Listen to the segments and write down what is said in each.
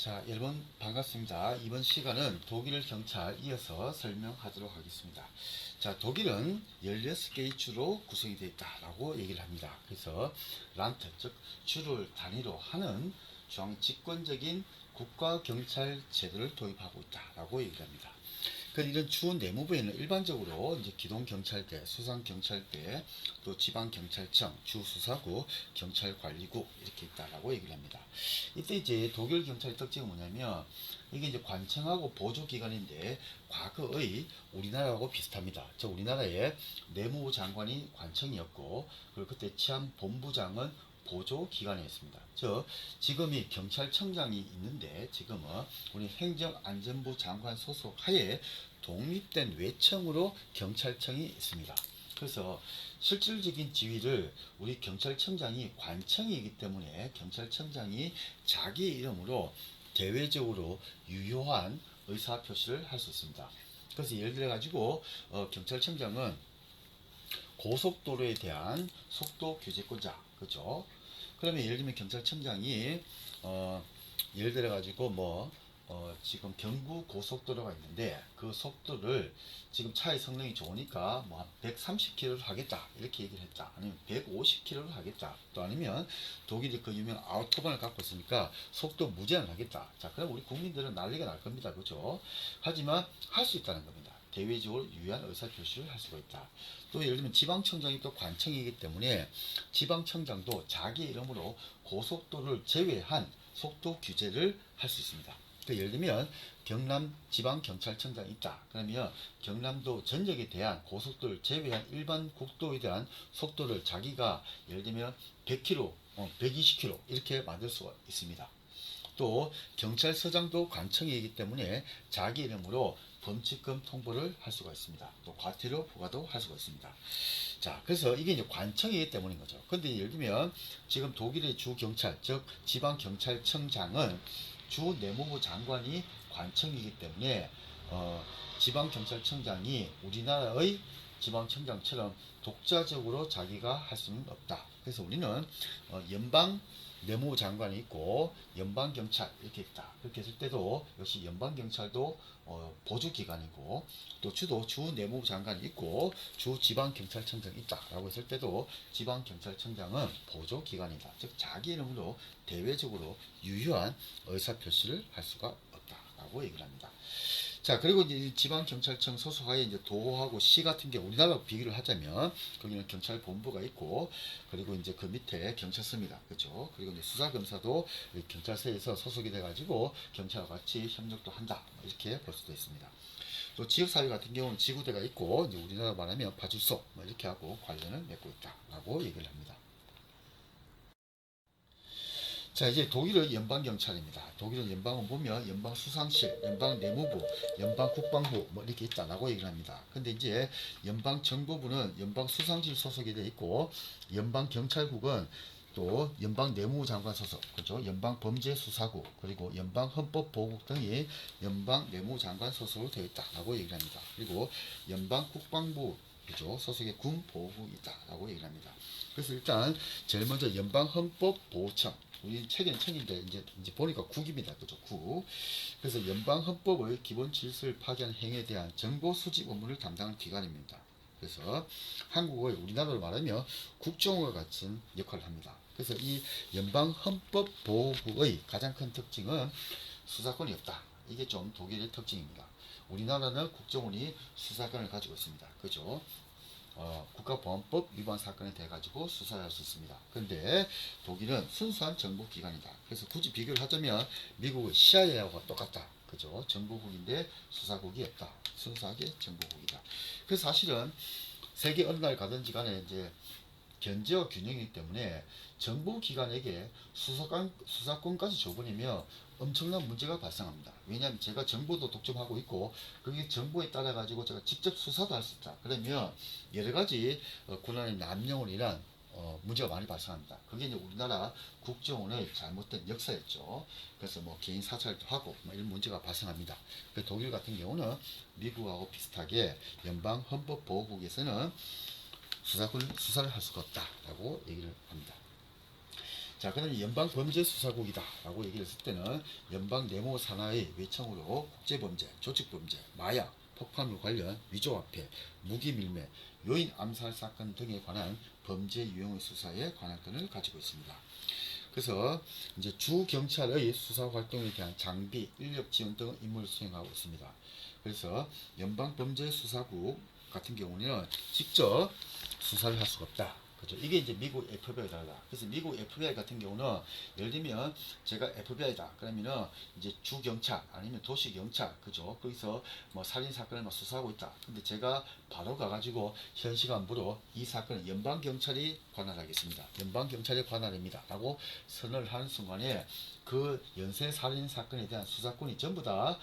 자, 여러분 반갑습니다. 이번 시간은 독일 경찰 이어서 설명하도록 하겠습니다. 자, 독일은 16개의 주로 구성이 되어 있다라고 얘기를 합니다. 그래서 란트, 즉 주를 단위로 하는 중앙집권적인 국가경찰 제도를 도입하고 있다라고 얘기를 합니다. 그 이런 주 내무부에는 일반적으로 이제 기동경찰대, 수상경찰대, 또 지방경찰청, 주수사국, 경찰관리국 이렇게 있다라고 얘기를 합니다. 이때 이제 독일 경찰의 특징은 뭐냐면 이게 이제 관청하고 보조기관인데 과거의 우리나라하고 비슷합니다. 저 우리나라의 내무부 장관이 관청이었고 그리고 그때 치안본부장은 보조기관이었습니다. 지금이 경찰청장이 있는데 지금은 우리 행정안전부 장관 소속 하에 독립된 외청으로 경찰청이 있습니다. 그래서 실질적인 지위를 우리 경찰청장이 관청이기 때문에 경찰청장이 자기 이름으로 대외적으로 유효한 의사표시를 할 수 있습니다. 그래서 예를 들어 가지고 경찰청장은 고속도로에 대한 속도 규제권자, 그죠? 그러면 예를 들면 경찰청장이 예를 들어 가지고 지금 경부 고속도로가 있는데 그 속도를 지금 차의 성능이 좋으니까 뭐 한 130km를 하겠다 이렇게 얘기를 했다. 아니면 150km를 하겠다. 또 아니면 독일이 그 유명 아우토반을 갖고 있으니까 속도 무제한을 하겠다. 자, 그럼 우리 국민들은 난리가 날 겁니다. 그죠? 하지만 할 수 있다는 겁니다. 대외적으로 유효한 의사표시를 할 수가 있다. 또 예를 들면 지방청장이 또 관청이기 때문에 지방청장도 자기 이름으로 고속도로를 제외한 속도 규제를 할 수 있습니다. 그 예를 들면 경남 지방경찰청장이 있다. 그러면 경남도 전역에 대한 고속도로를 제외한 일반 국도에 대한 속도를 자기가 예를 들면 100km, 120km 이렇게 만들 수가 있습니다. 또 경찰서장도 관청이기 때문에 자기 이름으로 범칙금 통보를 할 수가 있습니다. 또 과태료 부과도 할 수가 있습니다. 자, 그래서 이게 이제 관청이기 때문인 거죠. 근데 예를 들면 지금 독일의 주 경찰, 즉 지방 경찰청장은 주 내무부 장관이 관청이기 때문에 지방 경찰청장이 우리나라의 지방청장처럼 독자적으로 자기가 할 수는 없다. 그래서 우리는 연방 내무부 장관이 있고 연방경찰 이렇게 있다. 그렇게 했을 때도 역시 연방경찰도 보조기관이고 또 주 내무부 장관이 있고 주 지방경찰청장이 있다라고 했을 때도 지방경찰청장은 보조기관이다. 즉 자기 이름으로 대외적으로 유효한 의사표시를 할 수가 없다라고 얘기를 합니다. 자, 그리고 이제 지방경찰청 소속하에 이제 도하고 시 같은 게 우리나라로 비교를 하자면 거기는 경찰본부가 있고 그리고 이제 그 밑에 경찰서입니다. 그죠? 그리고 이제 수사검사도 경찰서에서 소속이 돼가지고 경찰과 같이 협력도 한다. 이렇게 볼 수도 있습니다. 또 지역사회 같은 경우는 지구대가 있고 이제 우리나라 말하면 파출소 이렇게 하고 관련을 맺고 있다라고 얘기를 합니다. 자, 이제 독일의 연방경찰입니다. 독일의 연방은 보면 연방수상실, 연방내무부, 연방국방부 이렇게 있다라고 얘기를 합니다. 근데 이제 연방정보부는 연방수상실 소속이 되어 있고 연방경찰국은 또 연방내무부 장관 소속, 그죠? 연방범죄수사국, 그리고 연방헌법보호국 등이 연방내무부 장관 소속으로 되어 있다라고 얘기를 합니다. 그리고 연방국방부 그죠? 소속의 군보호국이 있다라고 얘기를 합니다. 그래서 일단 제일 먼저 연방헌법보호청 우리 책엔 청인데 이제 보니까 국입니다. 그죠? 국. 그래서 연방헌법의 기본 질서를 파괴한 행위에 대한 정보 수집 업무를 담당하는 기관입니다. 그래서 한국의 우리나라로 말하면 국정원과 같은 역할을 합니다. 그래서 이 연방헌법보호국의 가장 큰 특징은 수사권이 없다. 이게 좀 독일의 특징입니다. 우리나라는 국정원이 수사권을 가지고 있습니다. 그죠? 국가보안법 위반 사건에 대해 가지고 수사할 수 있습니다. 그런데 독일은 순수한 정보기관이다. 그래서 굳이 비교를 하자면 미국의 CIA하고 똑같다. 그죠? 정보국인데 수사국이 없다. 순수하게 정보국이다. 그래서 사실은 세계 어느 날 가든지 간에 이제 견제와 균형이기 때문에 정보기관에게 수사권까지 줘버리면 엄청난 문제가 발생합니다. 왜냐하면 제가 정보도 독점하고 있고 그게 정보에 따라 가지고 제가 직접 수사도 할 수 있다. 그러면 여러 가지 권한의 남용을 인한 문제가 많이 발생합니다. 그게 이제 우리나라 국정원의 잘못된 역사였죠. 그래서 뭐 개인 사찰도 하고 이런 문제가 발생합니다. 독일 같은 경우는 미국하고 비슷하게 연방헌법보호국에서는 수사를 할 수가 없다라고 얘기를 합니다. 자, 그다음에 연방범죄수사국이다라고 얘기를 했을 때는 연방내무산하의 외청으로 국제범죄, 조직범죄, 마약, 폭발물 관련 위조화폐, 무기밀매, 요인 암살 사건 등에 관한 범죄 유형의 수사에 관할권을 가지고 있습니다. 그래서 이제 주 경찰의 수사 활동에 대한 장비, 인력 지원 등 임무를 수행하고 있습니다. 그래서 연방범죄수사국 같은 경우는 직접 수사를 할 수가 없다. 그죠? 이게 이제 미국 FBI가 달라. 그래서 미국 FBI 같은 경우는 예를 들면 제가 FBI다. 그러면은 이제 주 경찰 아니면 도시 경찰, 그죠? 거기서 뭐 살인 사건을 막 수사하고 있다. 근데 제가 바로 가가지고 현 시간부로 이 사건은 연방 경찰이 관할하겠습니다. 연방 경찰이 관할입니다.라고 선언을 하는 순간에 그 연쇄 살인 사건에 대한 수사권이 전부 다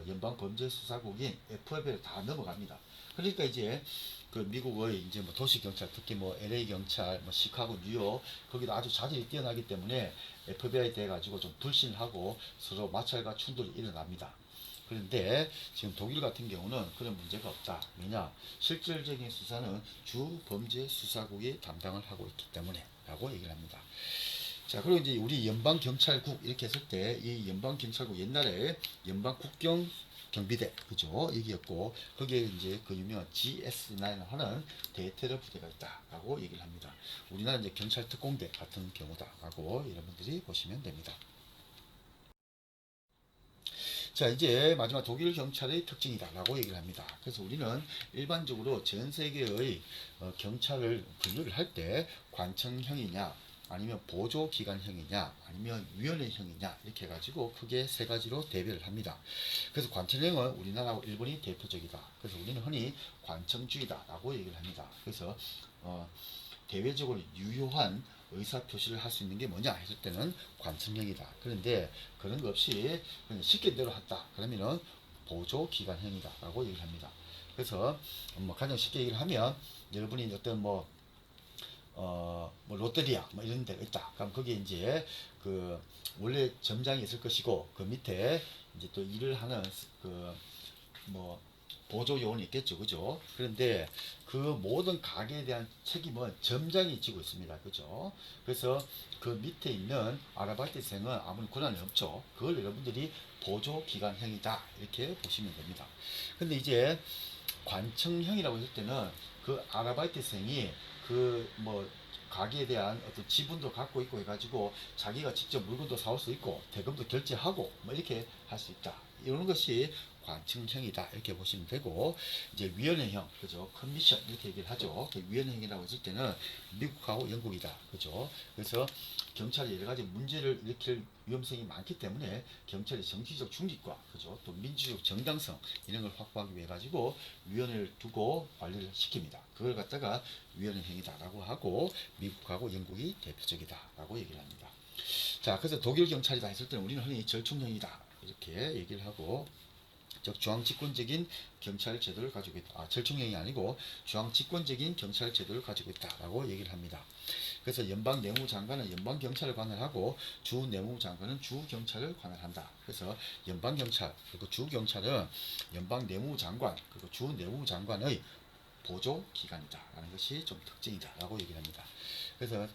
연방범죄수사국인 FBI로 다 넘어갑니다. 그러니까 이제 그 미국의 이제 뭐 도시 경찰, 특히 뭐 LA 경찰, 뭐 시카고, 뉴욕 거기도 아주 자질이 뛰어나기 때문에 FBI 돼 가지고 좀 불신하고 서로 마찰과 충돌이 일어납니다. 그런데 지금 독일 같은 경우는 그런 문제가 없다. 왜냐? 실질적인 수사는 주범죄수사국이 담당을 하고 있기 때문에 라고 얘기를 합니다. 자, 그리고 이제 우리 연방경찰국 이렇게 했을 때 이 연방경찰국 옛날에 연방국경 경비대, 그죠? 여기였고, 거기에 이제 그 유명한 GS9 하는 대테러 부대가 있다라고 얘기를 합니다. 우리나라 이제 경찰특공대 같은 경우다라고 여러분들이 보시면 됩니다. 자, 이제 마지막 독일 경찰의 특징이다라고 얘기를 합니다. 그래서 우리는 일반적으로 전 세계의 경찰을 분류를 할 때 관청형이냐, 아니면 보조기관형이냐, 아니면 위원회형이냐 이렇게 해가지고 크게 세 가지로 대별을 합니다. 그래서 관청형은 우리나라하고 일본이 대표적이다. 그래서 우리는 흔히 관청주의다라고 얘기를 합니다. 그래서 대외적으로 유효한 의사표시를 할 수 있는 게 뭐냐 했을 때는 관청형이다. 그런데 그런 거 없이 그냥 쉽게 내려왔다. 그러면은 보조기관형이다 라고 얘기를 합니다. 그래서 뭐 가장 쉽게 얘기를 하면 여러분이 어떤 뭐 롯데리아 뭐 이런 데가 있다. 그럼 거기에 이제 그 원래 점장이 있을 것이고 그 밑에 이제 또 일을 하는 그 뭐 보조 요원이 있겠죠, 그죠? 그런데 그 모든 가게에 대한 책임은 점장이 지고 있습니다, 그죠? 그래서 그 밑에 있는 아르바이트생은 아무런 권한이 없죠. 그걸 여러분들이 보조기관형이다 이렇게 보시면 됩니다. 근데 이제 관청형이라고 했을 때는 그 아르바이트생이 그 뭐 가게에 대한 어떤 지분도 갖고 있고 해가지고 자기가 직접 물건도 사올 수 있고 대금도 결제하고 뭐 이렇게 할 수 있다. 이런 것이 관청형이다 이렇게 보시면 되고, 이제 위원회형, 그죠? 커미션 이렇게 얘기를 하죠. 위원회형이라고 했을 때는 미국하고 영국이다, 그죠? 그래서 경찰이 여러 가지 문제를 일으킬 위험성이 많기 때문에 경찰의 정치적 중립과, 그죠? 또 민주적 정당성 이런 걸 확보하기 위해 가지고 위원회를 두고 관리를 시킵니다. 그걸 갖다가 위원회형이다라고 하고, 미국하고 영국이 대표적이다라고 얘기를 합니다. 자, 그래서 독일 경찰이다 했을 때는 우리는 흔히 절충형이다 이렇게 얘기를 하고, 즉 중앙집권적인 경찰 제도를 가지고 있다. 절충형이 아니고 중앙집권적인 경찰 제도를 가지고 있다라고 얘기를 합니다. 그래서 연방 내무장관은 연방 경찰을 관할하고 주 내무장관은 주 경찰을 관할한다. 그래서 연방 경찰 그리고 주 경찰은 연방 내무장관 그리고 주 내무장관의 보조 기관이다라는 것이 좀 특징이다라고 얘기를 합니다. 그래서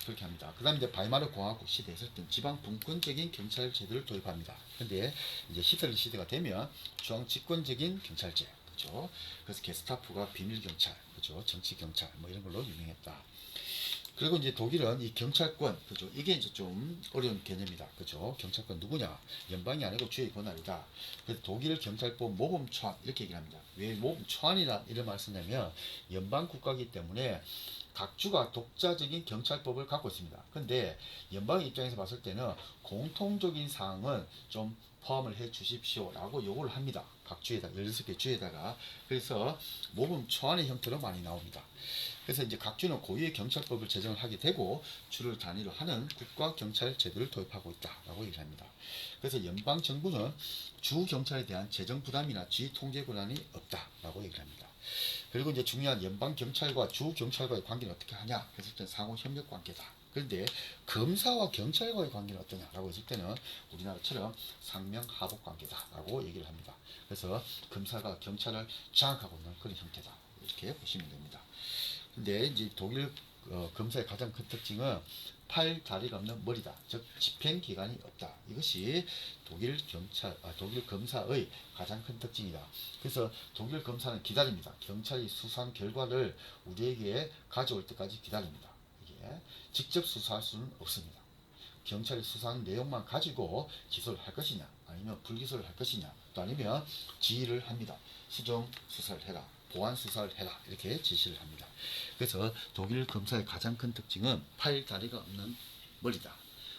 그렇게 합니다. 그 다음에 이제 바이마르 공화국 시대에서 지방 분권적인 경찰 제도를 도입합니다. 근데 이제 히틀러 시대가 되면 중앙 집권적인 경찰제, 그죠? 그래서 게스타포가 비밀 경찰, 그죠? 정치 경찰, 뭐 이런 걸로 유명했다. 그리고 이제 독일은 이 경찰권, 그죠? 이게 이제 좀 어려운 개념이다, 그죠? 경찰권 누구냐? 연방이 아니고 주의 권한이다. 그래서 독일 경찰법 모범 초안 이렇게 얘기를 합니다. 왜 모범 초안이라 이런 말을 쓰냐면 연방 국가이기 때문에 각 주가 독자적인 경찰법을 갖고 있습니다. 근데 연방 입장에서 봤을 때는 공통적인 사항은 좀 포함을 해 주십시오 라고 요구를 합니다. 각 주에다가 16개 주에다가. 그래서 모범 초안의 형태로 많이 나옵니다. 그래서 이제 각 주는 고유의 경찰법을 제정을 하게 되고 주를 단위로 하는 국가 경찰 제도를 도입하고 있다라고 얘기를 합니다. 그래서 연방 정부는 주 경찰에 대한 재정 부담이나 지휘 통제 권한이 없다라고 얘기를 합니다. 그리고 이제 중요한 연방 경찰과 주 경찰과의 관계는 어떻게 하냐 했을 때 상호 협력 관계다. 그런데 검사와 경찰과의 관계는 어떠냐라고 했을 때는 우리나라처럼 상명하복 관계다라고 얘기를 합니다. 그래서 검사가 경찰을 장악하고 있는 그런 형태다 이렇게 보시면 됩니다. 근데 이제 독일 검사의 가장 큰 특징은 팔 다리가 없는 머리다. 즉 집행 기관이 없다. 이것이 독일 검사의 가장 큰 특징이다. 그래서 독일 검사는 기다립니다. 경찰이 수사한 결과를 우리에게 가져올 때까지 기다립니다. 이게 직접 수사할 수는 없습니다. 경찰이 수사한 내용만 가지고 기소를 할 것이냐, 아니면 불기소를 할 것이냐, 또 아니면 지휘를 합니다. 수정 수사를 해라, 보안 수사를 해라, 이렇게 지시를 합니다. 그래서 독일 검사의 가장 큰 특징은 팔 다리가 없는 머리다.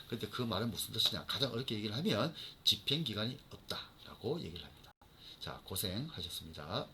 그런데 그 말은 무슨 뜻이냐? 가장 어렵게 얘기를 하면 집행기관이 없다라고 얘기를 합니다. 자, 고생하셨습니다.